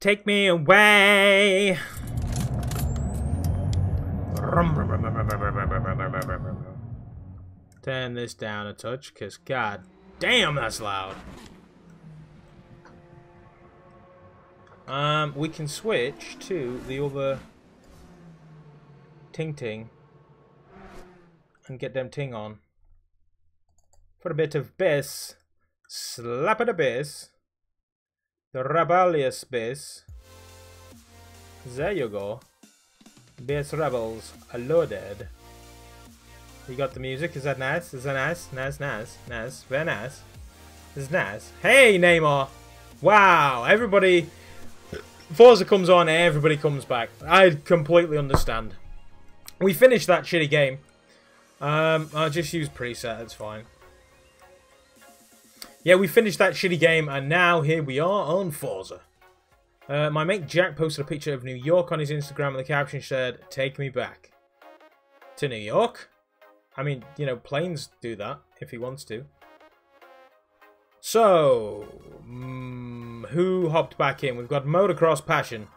Take me away. Turn this down a touch, because god damn, that's loud. We can switch to the other ting ting and get them ting on for a bit of bass. Slap it a bass. The rebellious bass. There you go. Bass rebels are loaded. You got the music? Is that nice? Is that nice? Nice, nice, nice. Very nice. This is nice. Hey, Neymar! Wow, everybody... Forza comes on, everybody comes back. I completely understand. We finished that shitty game. I'll just use preset, it's fine. Yeah, we finished that shitty game, and now here we are on Forza. My mate Jack posted a picture of New York on his Instagram, and the caption said, "Take me back." To New York? I mean, you know, planes do that, if he wants to. So, who hopped back in? We've got Motocross Passion.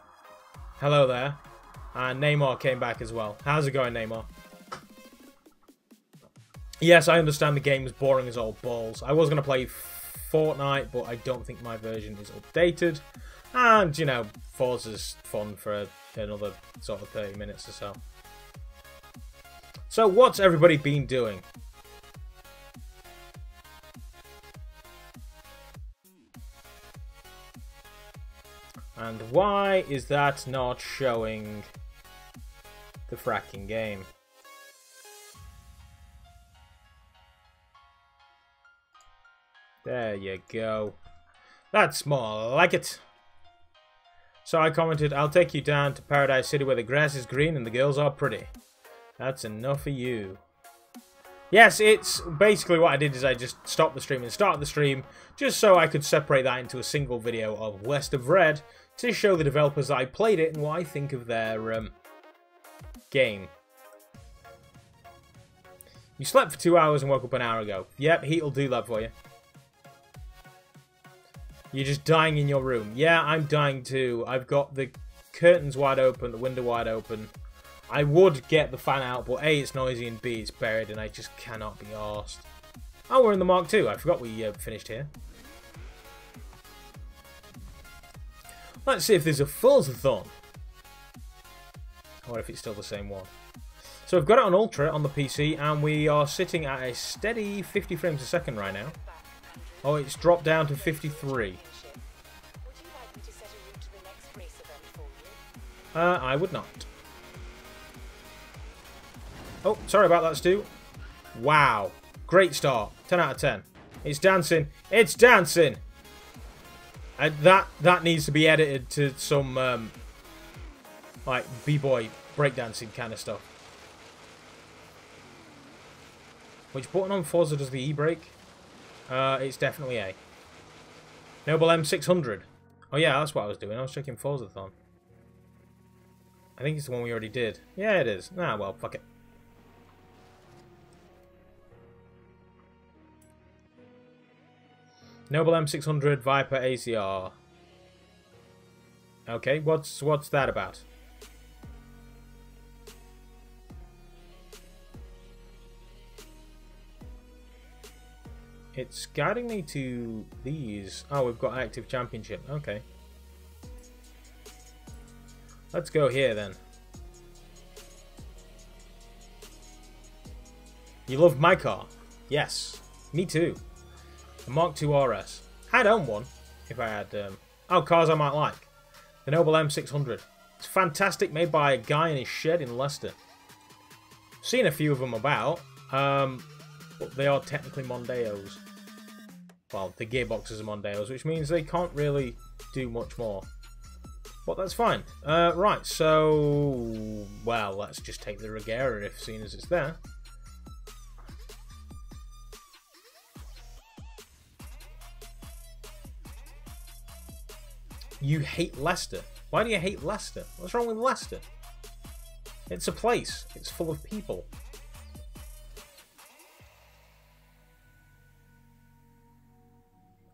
Hello there. And Neymar came back as well. How's it going, Neymar? Yes, I understand the game is boring as all balls. I was going to play Fortnite, but I don't think my version is updated. And, you know, Forza's fun for another sort of 30 minutes or so. So, what's everybody been doing? And why is that not showing the fracking game? There you go. That's more like it. So I commented, "I'll take you down to Paradise City where the grass is green and the girls are pretty. That's enough for you." Yes, it's basically what I did is I just stopped the stream and started the stream just so I could separate that into a single video of West of Red to show the developers that I played it and what I think of their game. You slept for 2 hours and woke up an hour ago. Yep, heat'll do that for you. You're just dying in your room. Yeah, I'm dying too. I've got the curtains wide open, the window wide open. I would get the fan out, but A, it's noisy, and B, it's buried, and I just cannot be arsed. Oh, we're in the Mark II. I forgot we finished here. Let's see if there's a Forza-thon. Or if it's still the same one. So we've got it on Ultra on the PC, and we are sitting at a steady 50 frames a second right now. Oh, it's dropped down to 53. I would not. Oh, sorry about that, Stu. Wow. Great start. 10 out of 10. It's dancing. It's dancing! That needs to be edited to some, like, b-boy breakdancing kind of stuff. Which button on Forza does the e-brake? It's definitely A. Noble M600. Oh yeah, that's what I was doing. I was checking Forza-thon. I think it's the one we already did. Yeah, it is. Ah, well, fuck it. Noble M600 Viper ACR. Okay, what's that about? It's guiding me to these. Oh, we've got active championship. Okay. Let's go here then. You love my car? Yes. Me too. The Mark II RS. I'd own one if I had... Oh, cars I might like. The Noble M600. It's fantastic, made by a guy in his shed in Leicester. Seen a few of them about. But they are technically Mondeos. Well, the gearboxes are Mondeos, which means they can't really do much more. But that's fine. Right, so... Well, let's just take the Regera if seen as it's there. You hate Leicester. Why do you hate Leicester? What's wrong with Leicester? It's a place. It's full of people.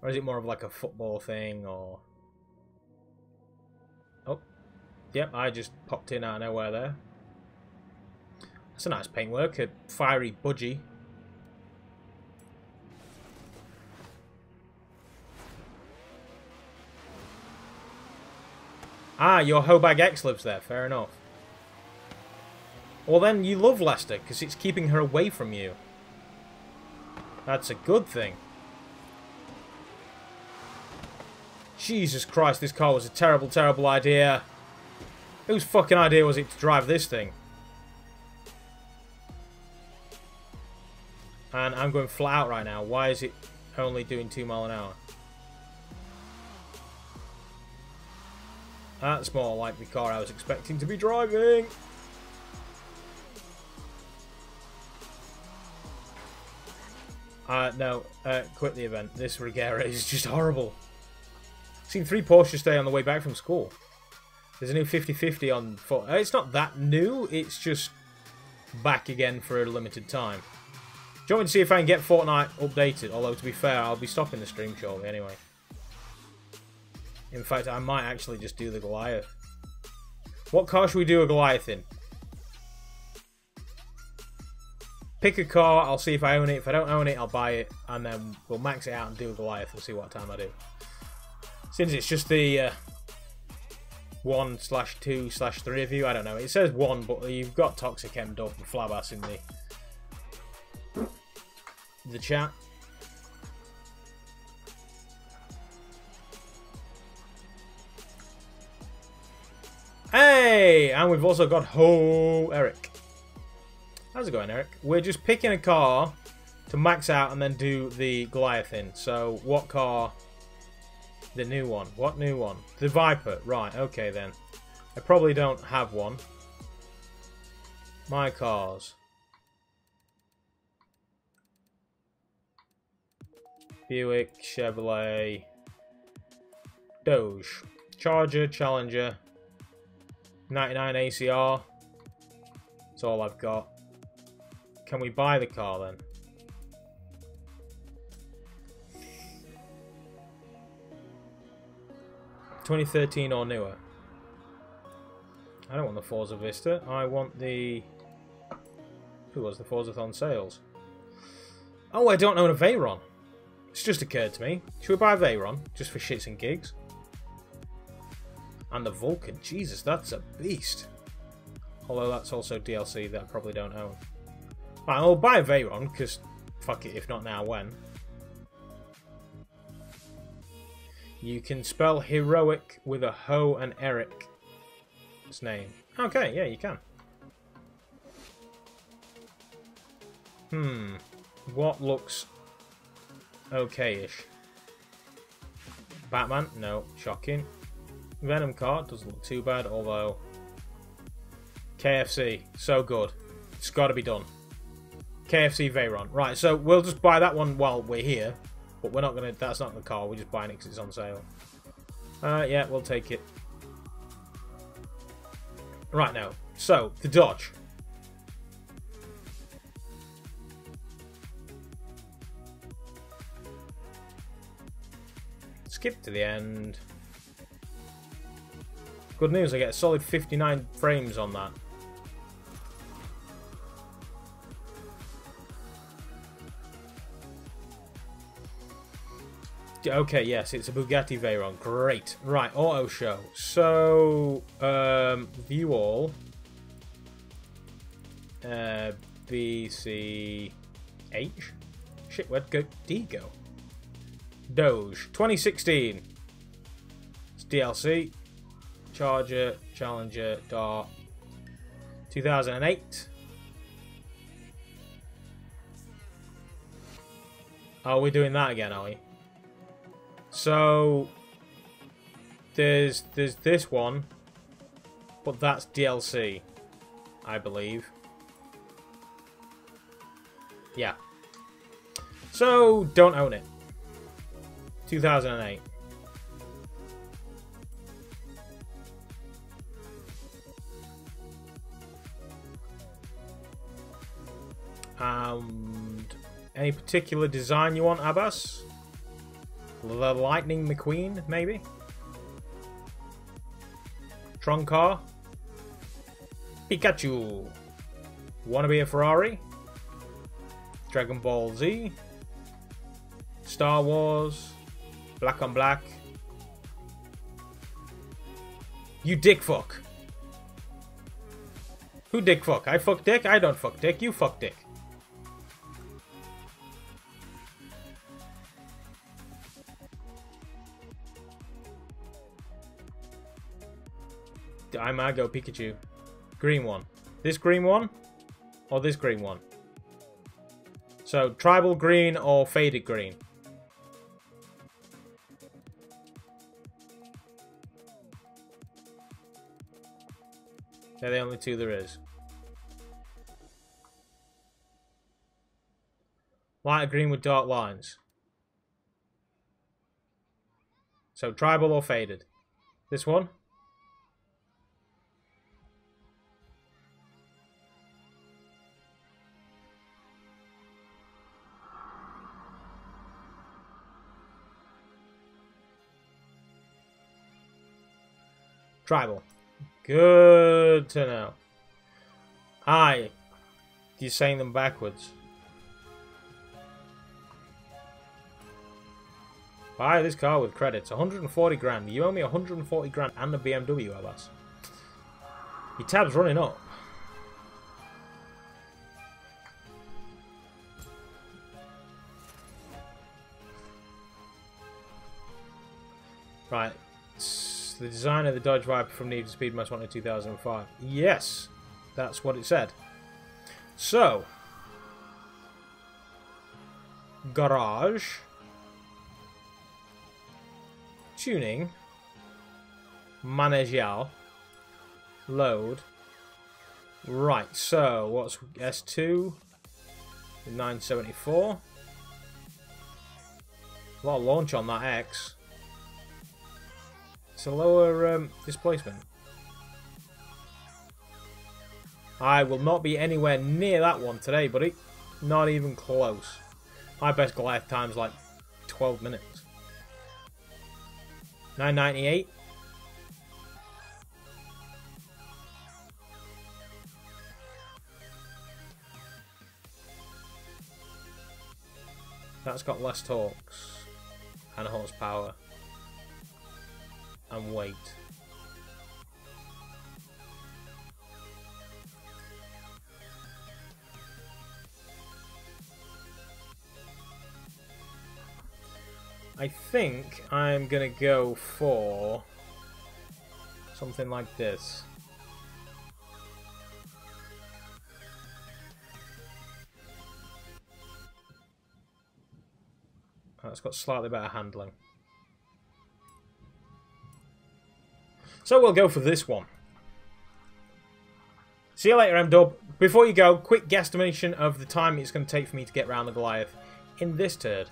Or is it more of like a football thing, or... Yep, I just popped in out of nowhere there. That's a nice paintwork, a fiery budgie. Ah, your Hobag X lives there, fair enough. Well then, you love Leicester, because it's keeping her away from you. That's a good thing. Jesus Christ, this car was a terrible, terrible idea. Whose fucking idea was it to drive this thing? And I'm going flat out right now. Why is it only doing 2 miles an hour? That's more like the car I was expecting to be driving. No, quit the event. This Regera is just horrible. I've seen 3 Porsches today on the way back from school. There's a new 50/50 on... It's not that new, it's just back again for a limited time. Do you want me to see if I can get Fortnite updated? Although, to be fair, I'll be stopping the stream shortly anyway. In fact, I might actually just do the Goliath. What car should we do a Goliath in? Pick a car, I'll see if I own it. If I don't own it, I'll buy it. And then we'll max it out and do a Goliath and see what time I do. Since it's just the 1/2/3 of you, I don't know. It says 1, but you've got Toxic Emmed up and Flabass in the chat. Hey! And we've also got Eric. How's it going, Eric? We're just picking a car to max out and then do the Goliath in. So, what car? The new one. What new one? The Viper. Right, okay then. I probably don't have one. My cars. Buick, Chevrolet, Doge, Charger, Challenger, 99 ACR. That's all I've got. Can we buy the car then? $2013 or newer. I don't want the Forza Vista. I want the... Who was the Forzathon sales? Oh, I don't own a Veyron. It's just occurred to me. Should we buy a Veyron? Just for shits and gigs? And the Vulcan. Jesus, that's a beast. Although that's also DLC that I probably don't own. Right, I'll buy a Veyron, because fuck it, if not now, when? You can spell heroic with a Ho and Eric's name. Okay, yeah, you can. What looks okay-ish? Batman? No, shocking. Venom card doesn't look too bad, although... KFC, so good. It's got to be done. KFC Veyron. Right, so we'll just buy that one while we're here. But we're not going to... That's not the car. We're just buying it because it's on sale. Yeah, we'll take it. Right now. So, the Dodge. Skip to the end. Good news, I get a solid 59 frames on that. Okay, yes, it's a Bugatti Veyron. Great. Right, auto show. So, view all. B, C, H. Shit, where'd D go? Doge. 2016. It's DLC. Charger, Challenger, Dart. 2008. Oh, we're doing that again, are we? So there's this one, but that's DLC, I believe. Yeah. So don't own it. 2008. And any particular design you want, Abbas? The Lightning McQueen, maybe? Tron car. Pikachu. Wanna be a Ferrari? Dragon Ball Z. Star Wars. Black on Black. You dick fuck. Who dick fuck? I fuck dick? I don't fuck dick. You fuck dick. I might go Pikachu. Green one. This green one? Or this green one? So, tribal green or faded green? They're the only two there is. Lighter green with dark lines. So, tribal or faded? This one? Tribal. Good to know. Aye. You're saying them backwards. Buy this car with credits. 140 grand. You owe me 140 grand and a BMW, Abbas. Your tab's running up. Right. The design of the Dodge Viper from Need for Speed Most Wanted 2005. Yes, that's what it said. So, garage, tuning, managerial, load. Right, so what's S2? 974. A lot of launch on that X. It's a lower displacement. I will not be anywhere near that one today, buddy. Not even close. My best Goliath time's like 12 minutes. 998. That's got less torques and horsepower. And weight. I think I'm gonna go for something like this. That's got slightly better handling. So we'll go for this one. See you later, M-Dub. Before you go, quick guesstimation of the time it's going to take for me to get round the Goliath in this turd.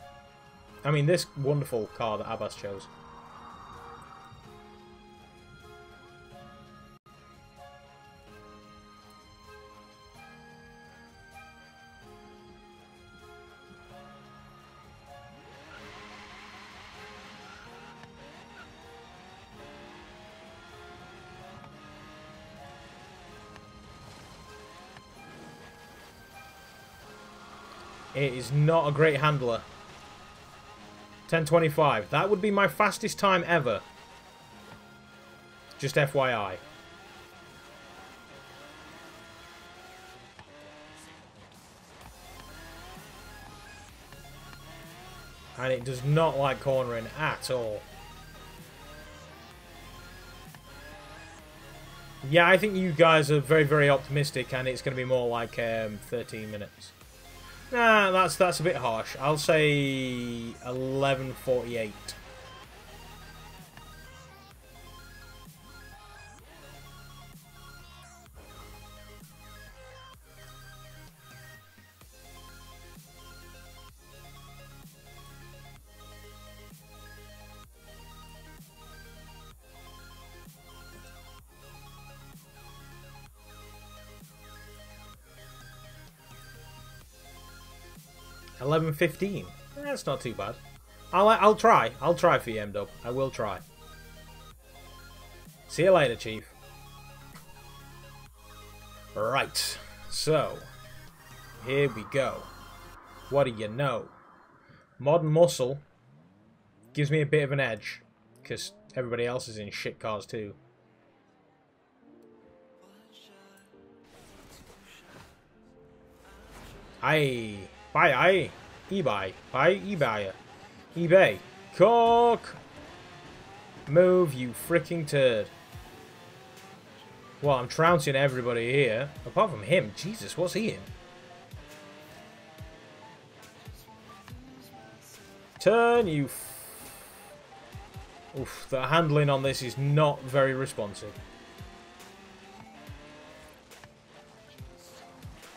I mean, this wonderful car that Abbas chose. It is not a great handler. 10:25. That would be my fastest time ever. Just FYI. And it does not like cornering at all. Yeah, I think you guys are very, very optimistic and it's going to be more like 13 minutes. Nah, that's a bit harsh. I'll say 11:48. $11:15. That's not too bad. I'll try. I'll try for you, M-Dub. I will try. See you later, Chief. Right, so here we go. What do you know? Modern muscle gives me a bit of an edge because everybody else is in shit cars too. Aye, buy, eBay, buy, eBay, cock. Move, you freaking turd. Well, I'm trouncing everybody here. Apart from him. Jesus, what's he in? Turn, you... Oof, the handling on this is not very responsive.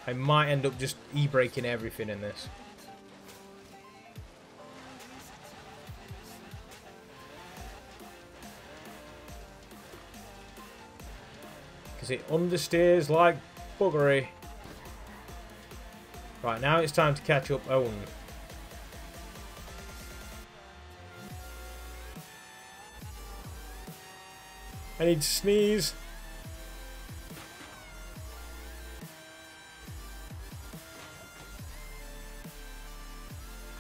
I might end up just e-braking everything in this. Because it understeers like buggery. Right, now it's time to catch up Owen. I need to sneeze.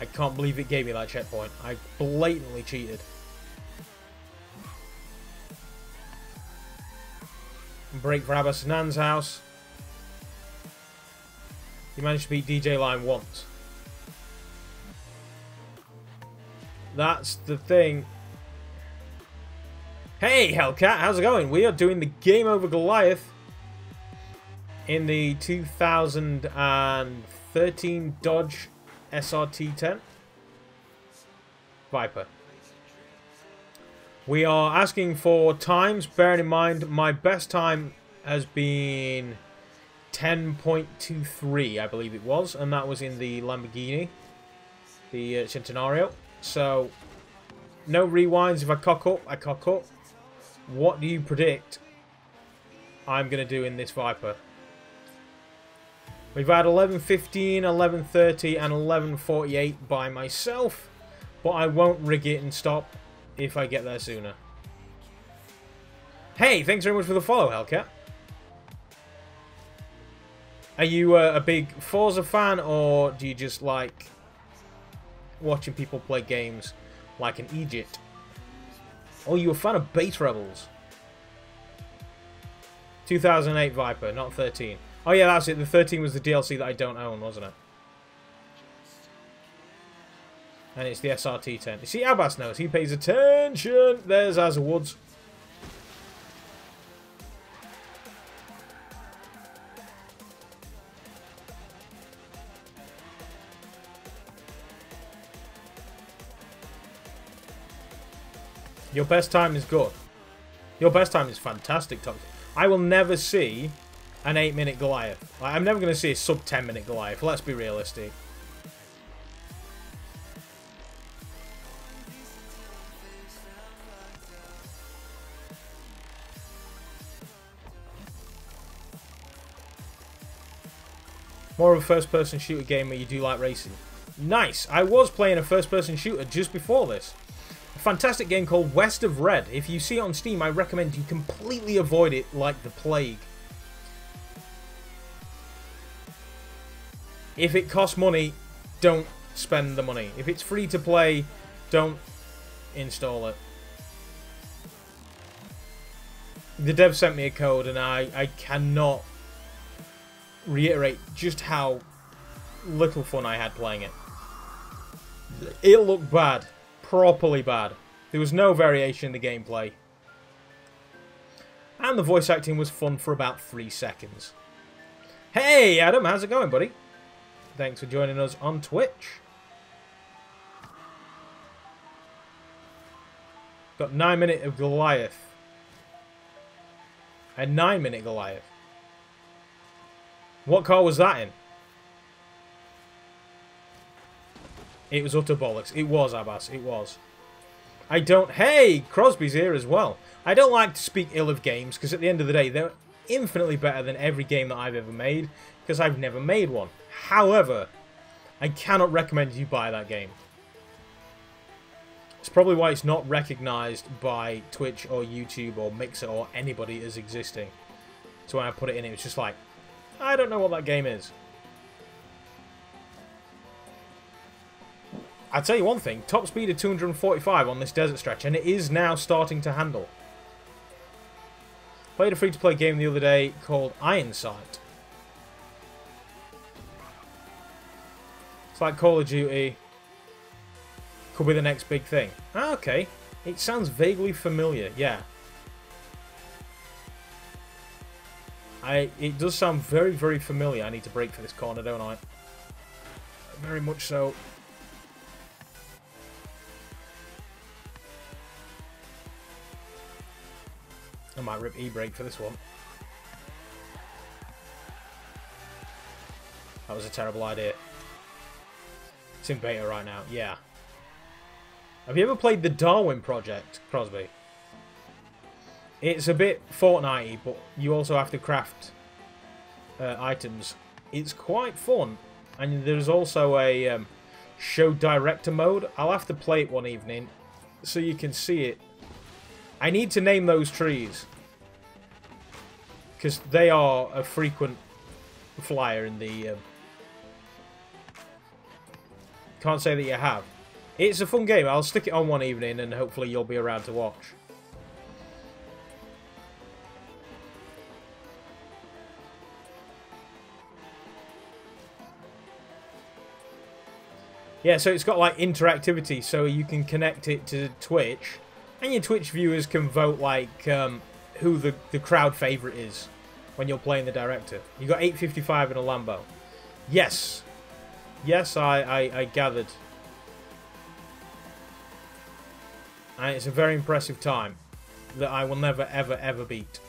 I can't believe it gave me that checkpoint. I blatantly cheated. Break for Abbas Nan's house. He managed to beat DJ Line once. That's the thing. Hey, Hellcat, how's it going? We are doing the Game Over Goliath in the 2013 Dodge SRT10 Viper. We are asking for times, bearing in mind my best time has been 10.23, I believe it was, and that was in the Lamborghini, the Centenario. So, no rewinds. If I cock up, I cock up. What do you predict I'm going to do in this Viper? We've had 11.15, 11.30 and 11.48 by myself, but I won't rig it and stop if I get there sooner. Hey, thanks very much for the follow, Hellcat. Are you a big Forza fan, or do you just like watching people play games like an Egypt? Oh, you a fan of Base Rebels? 2008 Viper, not 13. Oh yeah, that's it. The 13 was the DLC that I don't own, wasn't it? And it's the SRT10. You see, Abbas knows. He pays attention. There's Azza Woods. Your best time is good. Your best time is fantastic, Tom. I will never see an 8-minute Goliath. I'm never going to see a sub 10-minute Goliath. Let's be realistic. More of a first-person shooter game where you do like racing. Nice! I was playing a first-person shooter just before this. A fantastic game called West of Red. If you see it on Steam, I recommend you completely avoid it like the plague. If it costs money, don't spend the money. If it's free to play, don't install it. The dev sent me a code and I cannot reiterate just how little fun I had playing it. It looked bad. Properly bad. There was no variation in the gameplay. And the voice acting was fun for about 3 seconds. Hey Adam, how's it going, buddy? Thanks for joining us on Twitch. Got 9-minute of Goliath. A 9-minute Goliath. What car was that in? It was utter bollocks. It was, Abbas. It was. I don't... Hey! Crosby's here as well. I don't like to speak ill of games, because at the end of the day, they're infinitely better than every game that I've ever made, because I've never made one. However, I cannot recommend you buy that game. It's probably why it's not recognised by Twitch or YouTube or Mixer or anybody as existing. So when I put it in, it was just like, I don't know what that game is. I'll tell you one thing, top speed of 245 on this desert stretch, and it is now starting to handle. Played a free-to-play game the other day called Iron Sight. It's like Call of Duty. Could be the next big thing. Ah, okay. It sounds vaguely familiar, yeah. It does sound very, very familiar. I need to brake for this corner, don't I? Very much so. I might rip e-brake for this one. That was a terrible idea. It's in beta right now, yeah. Have you ever played the Darwin Project, Crosby? It's a bit Fortnite-y, but you also have to craft items. It's quite fun. And there's also a show director mode. I'll have to play it one evening so you can see it. I need to name those trees. Because they are a frequent flyer in the... Can't say that you have. It's a fun game. I'll stick it on one evening and hopefully you'll be around to watch. Yeah, so it's got like interactivity, so you can connect it to Twitch, and your Twitch viewers can vote like who the crowd favourite is when you're playing the director. You got 855 in a Lambo. Yes. Yes, I gathered. And it's a very impressive time that I will never, ever, ever beat.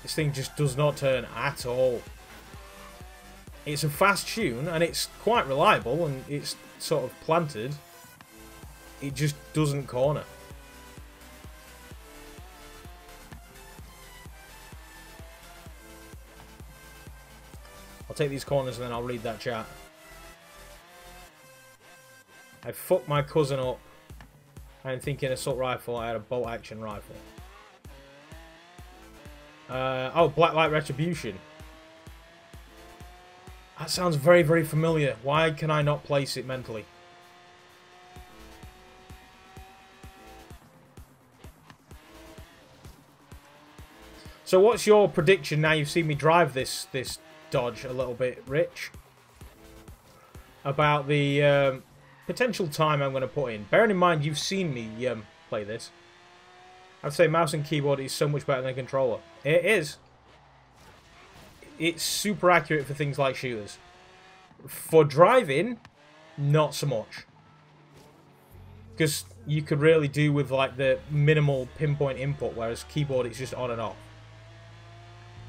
This thing just does not turn at all. It's a fast tune, and it's quite reliable, and it's sort of planted. It just doesn't corner. I'll take these corners and then I'll read that chat. I fucked my cousin up. I'm thinking assault rifle, I had a bolt action rifle. Oh, Blacklight Retribution. That sounds very, very familiar. Why can I not place it mentally? So what's your prediction now you've seen me drive this Dodge a little bit, Rich? About the potential time I'm going to put in. Bearing in mind you've seen me play this. I'd say mouse and keyboard is so much better than a controller. It is. It's super accurate for things like shooters. For driving, not so much. Because you could really do with like the minimal pinpoint input, whereas keyboard it's just on and off.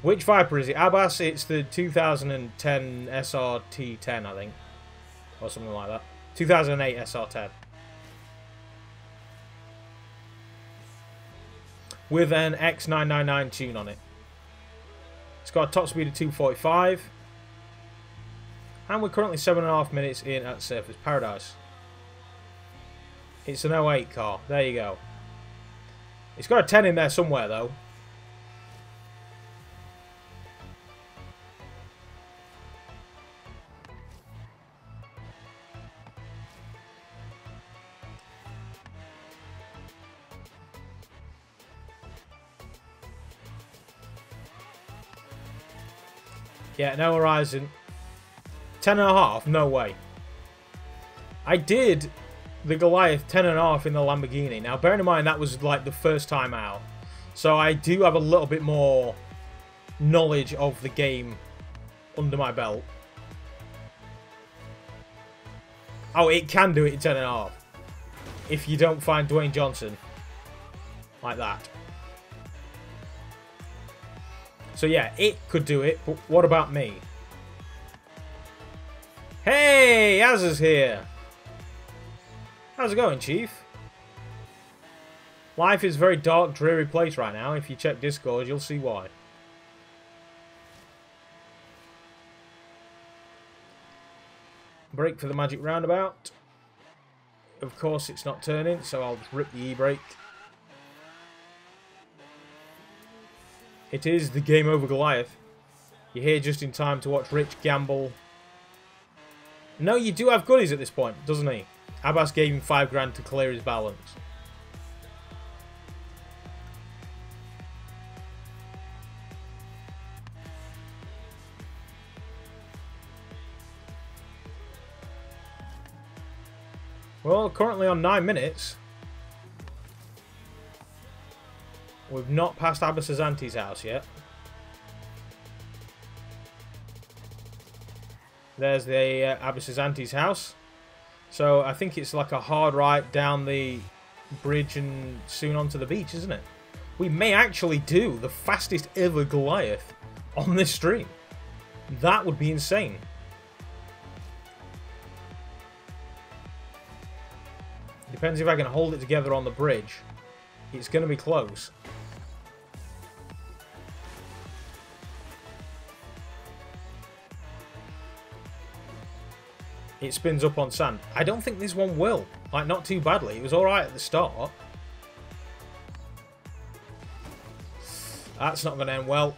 Which Viper is it? Abbas, it's the 2010 SRT10, I think. Or something like that. 2008 SR10. With an X999 tune on it. It's got a top speed of 245. And we're currently 7.5 minutes in at Surface Paradise. It's an 08 car. There you go. It's got a 10 in there somewhere, though. Yeah, no Horizon. 10.5? No way. I did the Goliath 10.5 in the Lamborghini. Now, bearing in mind that was like the first time out. So I do have a little bit more knowledge of the game under my belt. Oh, it can do it in 10.5. If you don't find Dwayne Johnson. Like that. So yeah, it could do it, but what about me? Hey, Azza's here. How's it going, Chief? Life is a very dark, dreary place right now. If you check Discord, you'll see why. Brake for the magic roundabout. Of course, it's not turning, so I'll rip the e-brake. It is the Game Over Goliath. You're here just in time to watch Rich gamble. No, you do have goodies at this point, doesn't he? Abbas gave him 5 grand to clear his balance. Well, currently on 9 minutes. We've not passed Abbas's auntie's house yet. There's the Abbas's auntie's house. So I think it's like a hard right down the bridge and soon onto the beach, isn't it? We may actually do the fastest ever Goliath on this stream. That would be insane. Depends if I can hold it together on the bridge. It's going to be close. It spins up on sand. I don't think this one will. Like, not too badly. It was alright at the start. That's not going to end well.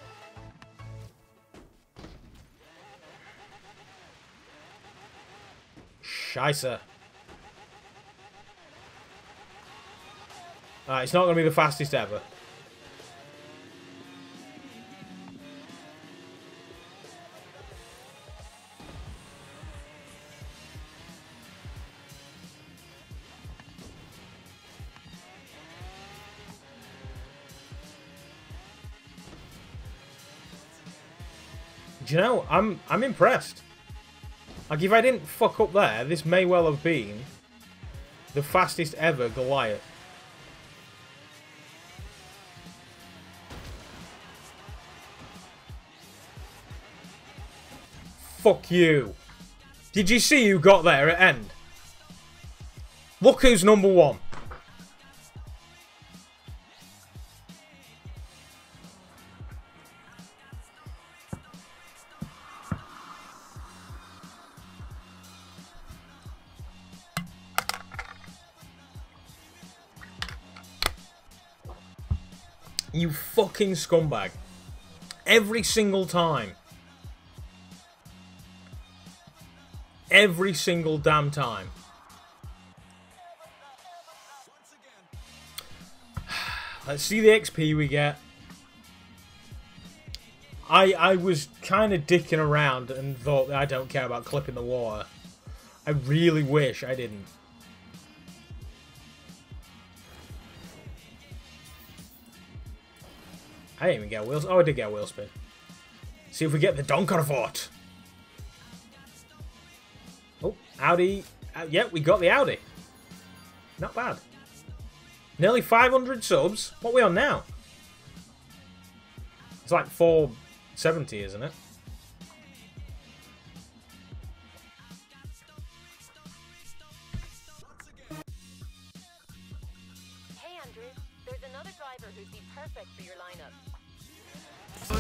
Scheisse. It's not going to be the fastest ever. Do you know, I'm impressed. Like, if I didn't fuck up there, this may well have been the fastest ever Goliath. Fuck you. Did you see who got there at end? Look who's number 1. You fucking scumbag. Every single time. Every single damn time. Let's see the XP we get. I was kind of dicking around and thought that I don't care about clipping the water. I really wish I didn't. I didn't even get a wheel. Oh, I did get a wheel spin. See if we get the Donkerfort. Oh, Audi. Yeah, we got the Audi. Not bad. Nearly 500 subs. What are we on now? It's like 470, isn't it? Hey, Andrew. There's another driver who'd be perfect for your lineup.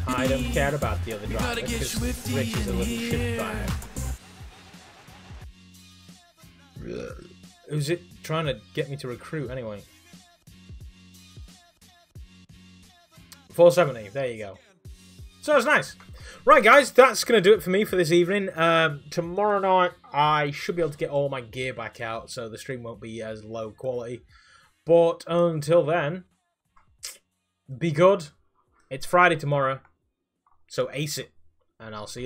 I don't care about the other driver because Rich is a little shit bag. Who's it trying to get me to recruit anyway? 470, there you go. So it's nice. Right, guys, that's going to do it for me for this evening. Tomorrow night, I should be able to get all my gear back out, so the stream won't be as low quality. But until then, be good. It's Friday tomorrow, so ace it, and I'll see you.